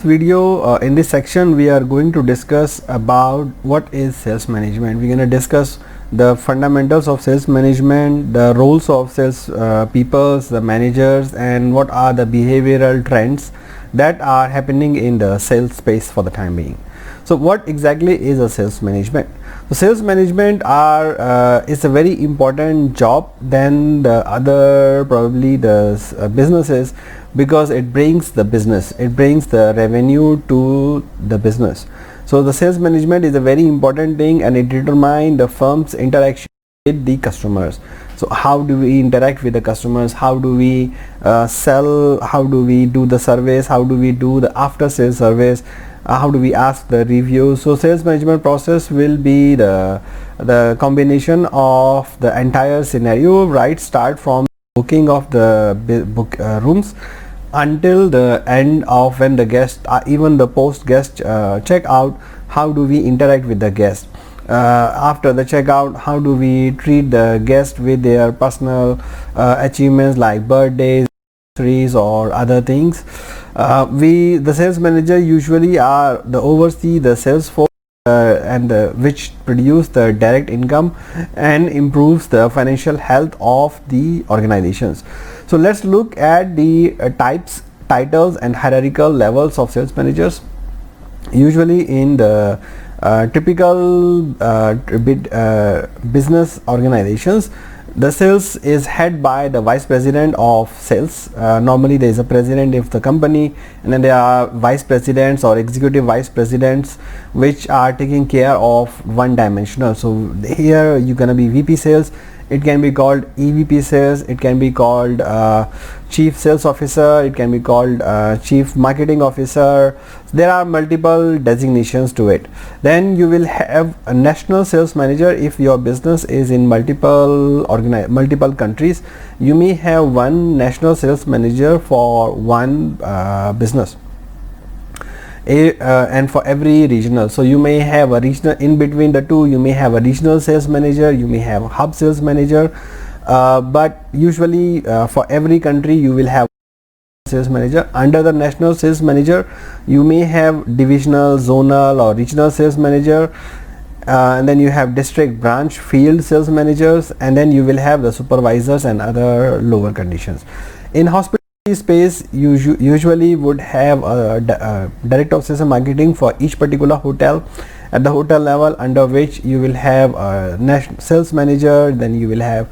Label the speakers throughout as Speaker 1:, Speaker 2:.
Speaker 1: Video in this section we are going to discuss about what is sales management. We're going to discuss the fundamentals of sales management, the roles of sales people, the managers, and what are the behavioral trends that are happening in the sales space for the time being. So what exactly is a sales management? So sales management is a very important job than the other probably the businesses, because it brings the business, it brings the revenue to the business. So the sales management is a very important thing, and it determines the firm's interaction with the customers. So how do we interact with the customers, how do we sell, how do we do the service, how do we do the after sales service, how do we ask the reviews. So sales management process will be the combination of the entire scenario, right? Start from booking of the rooms until the end of when the guest, even the post guest check out, how do we interact with the guest. After the checkout, how do we treat the guest with their personal achievements like birthdays, or other things. The sales manager usually are the oversee the sales force and which produce the direct income and improves the financial health of the organizations. So let's look at the types, titles, and hierarchical levels of sales managers. Usually in the typical business organizations, the sales is head by the vice president of sales. Normally there is a president of the company, and then there are vice presidents or executive vice presidents which are taking care of one dimensional. So here you're gonna be VP sales, it can be called EVP sales, it can be called chief sales officer, it can be called chief marketing officer. There are multiple designations to it. Then you will have a national sales manager. If your business is in multiple countries, you may have one national sales manager for one business. And for every regional, so you may have a regional in between the two, you may have a regional sales manager, you may have a hub sales manager, but usually for every country you will have sales manager. Under the national sales manager you may have divisional, zonal, or regional sales manager, and then you have district, branch, field sales managers, and then you will have the supervisors and other lower conditions. In hospital space, you usually would have a director of sales and marketing for each particular hotel at the hotel level, under which you will have a national sales manager, then you will have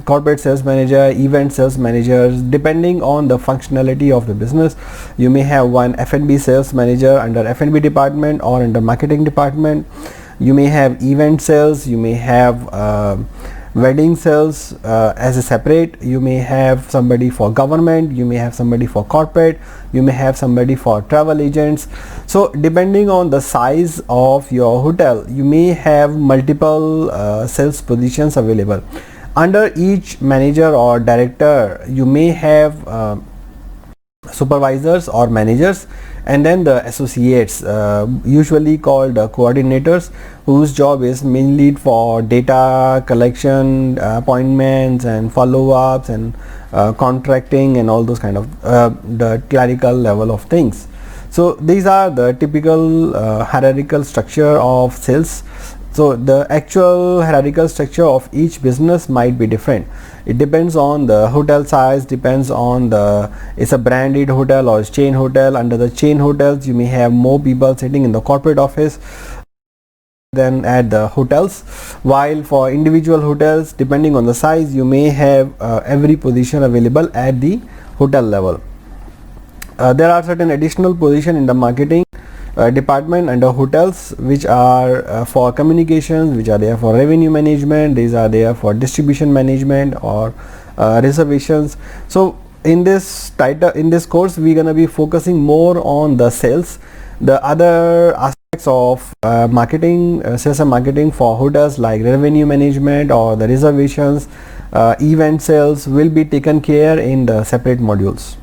Speaker 1: corporate sales manager, event sales managers. Depending on the functionality of the business, you may have one F&B sales manager under F&B department or under marketing department. You may have event sales, you may have wedding sales as a separate, you may have somebody for government, you may have somebody for corporate, you may have somebody for travel agents. So depending on the size of your hotel, you may have multiple sales positions available. Under each manager or director, you may have supervisors or managers, and then the associates, usually called coordinators, whose job is mainly for data collection, appointments and follow-ups, and contracting, and all those kind of the clerical level of things. So these are the typical hierarchical structure of sales. So the actual hierarchical structure of each business might be different. It depends on the hotel size, depends on it's a branded hotel or chain hotel. Under the chain hotels, you may have more people sitting in the corporate office than at the hotels, while for individual hotels, depending on the size, you may have every position available at the hotel level. There are certain additional positions in the marketing department under hotels, which are for communications, which are there for revenue management, these are there for distribution management or reservations. So in this course, we're gonna be focusing more on the sales. The other aspects of marketing, sales and marketing for hotels, like revenue management or the reservations, event sales, will be taken care in the separate modules.